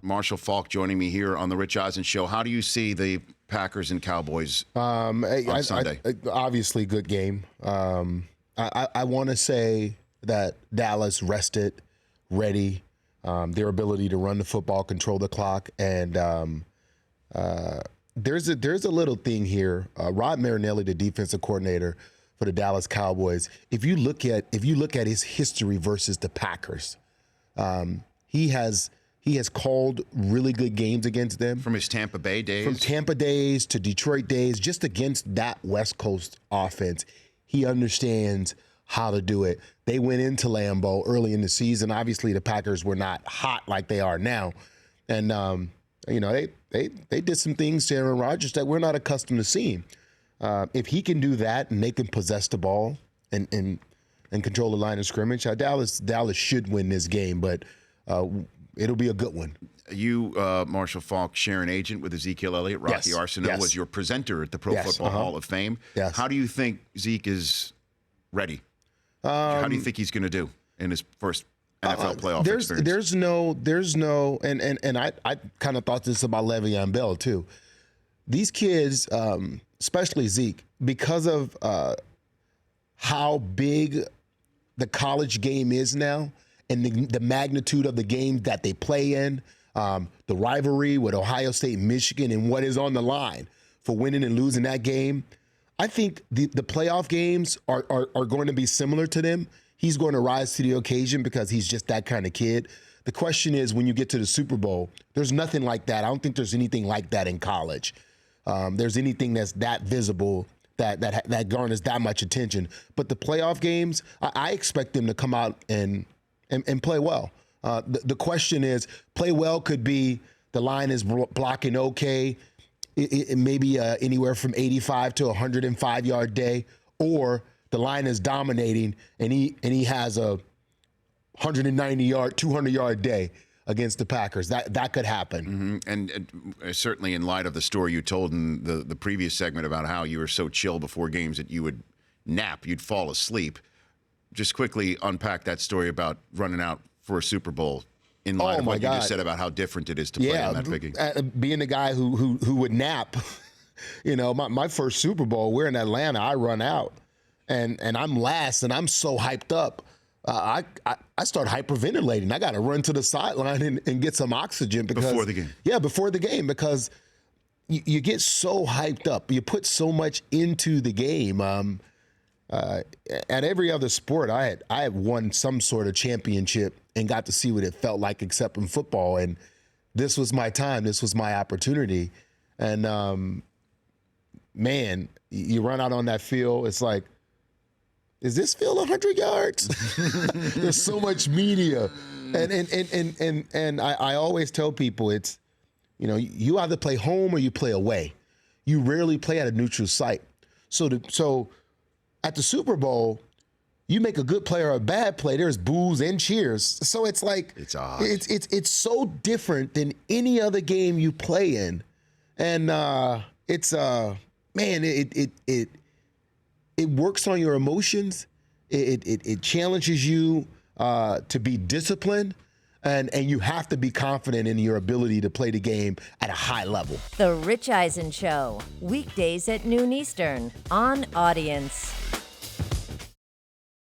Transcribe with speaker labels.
Speaker 1: Marshall Faulk joining me here on the Rich Eisen Show. How do you see the Packers and Cowboys on Sunday?
Speaker 2: Obviously, good game. I want to say that Dallas rested, ready, their ability to run the football, control the clock, and there's a little thing here. Rod Marinelli, the defensive coordinator for the Dallas Cowboys, if you look at his history versus the Packers, he has called really good games against them.
Speaker 1: From his Tampa Bay days?
Speaker 2: From Tampa days to Detroit days, just against that West Coast offense. He understands how to do it. They went into Lambeau early in the season. Obviously, the Packers were not hot like they are now. And, they did some things to Aaron Rodgers that we're not accustomed to seeing. If he can do that and they can possess the ball and control the line of scrimmage, Dallas should win this game, but it'll be a good one.
Speaker 1: You, Marshall Faulk, share an agent with Ezekiel Elliott. Rocky Arsenault was your presenter at the Pro Football Hall of Fame.
Speaker 2: Yes.
Speaker 1: How do you think Zeke is ready? How do you think he's going to do in his first NFL playoff experience?
Speaker 2: There's no, and I kind of thought this about Le'Veon Bell too. These kids, especially Zeke, because of how big the college game is now and the magnitude of the game that they play in, the rivalry with Ohio State and Michigan and what is on the line for winning and losing that game, I think the playoff games are going to be similar to them. He's going to rise to the occasion because he's just that kind of kid. The question is, when you get to the Super Bowl, there's nothing like that. I don't think there's anything like that in college. There's anything that's that visible that garners that much attention. But the playoff games, I expect them to come out and play well. The question is, play well could be the line is blocking okay, it may be anywhere from 85 to 105 yard day, or the line is dominating and he has a 190 yard, 200 yard day against the Packers. That could happen.
Speaker 1: Mm-hmm. And certainly in light of the story you told in the previous segment about how you were so chill before games that you would nap, you'd fall asleep. Just quickly unpack that story about running out for a Super Bowl in light of what you just said about how different it is to play on that big game.
Speaker 2: Being the guy who would nap, my first Super Bowl, we're in Atlanta, I run out and I'm last and I'm so hyped up. I start hyperventilating. I got to run to the sideline and get some oxygen
Speaker 1: before the game.
Speaker 2: Yeah, before the game, because you get so hyped up. You put so much into the game. At every other sport, I had won some sort of championship and got to see what it felt like, except in football. And this was my time. This was my opportunity. And man, you run out on that field. It's like, is this field 100 yards? There's so much media. And I always tell people it's, you either play home or you play away. You rarely play at a neutral site. So at the Super Bowl, you make a good play or a bad play, there's boos and cheers. So it's like
Speaker 1: it's odd.
Speaker 2: It's so different than any other game you play in. And it works on your emotions. It challenges you to be disciplined, and you have to be confident in your ability to play the game at a high level.
Speaker 3: The Rich Eisen Show, weekdays at noon Eastern on Audience.